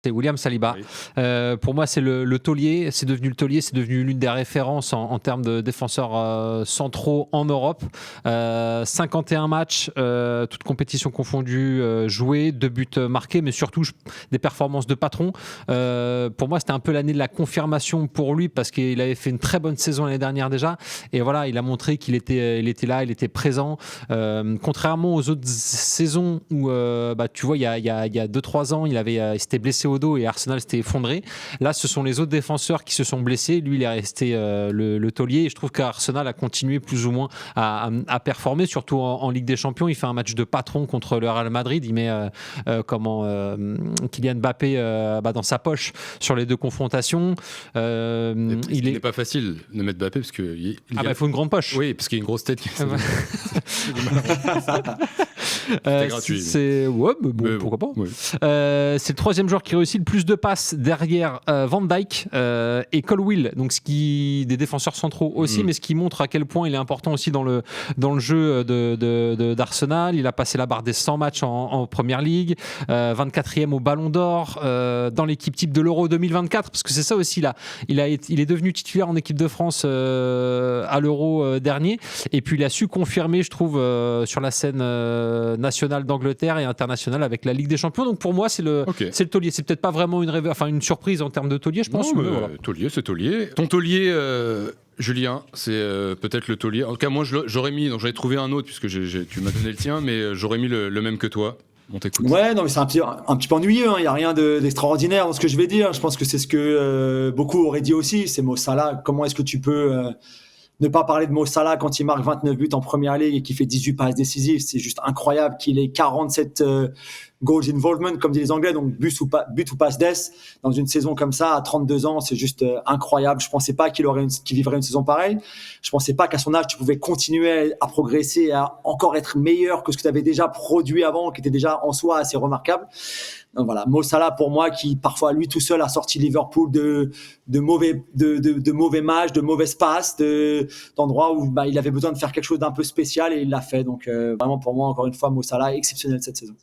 C'est William Saliba. Oui. Pour moi, c'est le taulier. C'est devenu le taulier. C'est devenu l'une des références en termes de défenseurs centraux en Europe. 51 matchs, toutes compétitions confondues, joués, 2 buts marqués, mais surtout des performances de patron. Pour moi, c'était un peu l'année de la confirmation pour lui parce qu'il avait fait une très bonne saison l'année dernière déjà. Et voilà, il a montré qu'il était là, il était présent. Contrairement aux autres saisons où, tu vois, il y a 2-3 ans, il s'était blessé au dos et Arsenal s'était effondré. Là, ce sont les autres défenseurs qui se sont blessés. Lui, il est resté le taulier. Et je trouve qu'Arsenal a continué plus ou moins à performer, surtout en Ligue des Champions. Il fait un match de patron contre le Real Madrid. Il met Kylian Mbappé dans sa poche sur les 2 confrontations. Il n'est pas facile de mettre Mbappé parce que il faut une grande poche. Oui, parce qu'il y a une grosse tête. C'était gratuit. Pourquoi pas. Oui. C'est le 3e joueur qui réussit le plus de passes derrière Van Dijk et Colwill, donc des défenseurs centraux aussi, mais ce qui montre à quel point il est important aussi dans le jeu d'Arsenal. Il a passé la barre des 100 matchs en Première Ligue, 24e au Ballon d'Or, dans l'équipe type de l'Euro 2024, parce que c'est ça aussi là. Il est devenu titulaire en équipe de France à l'Euro dernier, et puis il a su confirmer, je trouve, sur la scène nationale d'Angleterre et internationale avec la Ligue des Champions. Donc pour moi, c'est le taulier. C'est peut-être pas vraiment une surprise en termes de taulier, je pense. Non, mais voilà. Taulier, c'est taulier. Ton taulier, Julien, c'est peut-être le taulier. En tout cas, moi, j'aurais mis, donc j'avais trouvé un autre puisque tu m'as donné le tien, mais j'aurais mis le même que toi. On t'écoute. Ouais, non, mais c'est un petit peu ennuyeux. Il n'y a rien d'extraordinaire dans ce que je vais dire. Je pense que c'est ce que beaucoup auraient dit aussi. C'est Mo Salah. Comment est-ce que tu peux ne pas parler de Mo Salah quand il marque 29 buts en Première Ligue et qu'il fait 18 passes décisives? C'est juste incroyable qu'il ait 47 goals involvement, comme disent les Anglais, donc but ou passe d'ess dans une saison comme ça à 32 ans. C'est juste incroyable. Je pensais pas qu'il vivrait une saison pareille. Je pensais pas qu'à son âge tu pouvais continuer à progresser, à encore être meilleur que ce que tu avais déjà produit avant, qui était déjà en soi assez remarquable. Donc voilà, Mo Salah pour moi, qui parfois lui tout seul a sorti Liverpool de mauvais matchs, de mauvaises passes, d'endroits où il avait besoin de faire quelque chose d'un peu spécial et il l'a fait. Donc vraiment pour moi, encore une fois, Mo Salah exceptionnel cette saison.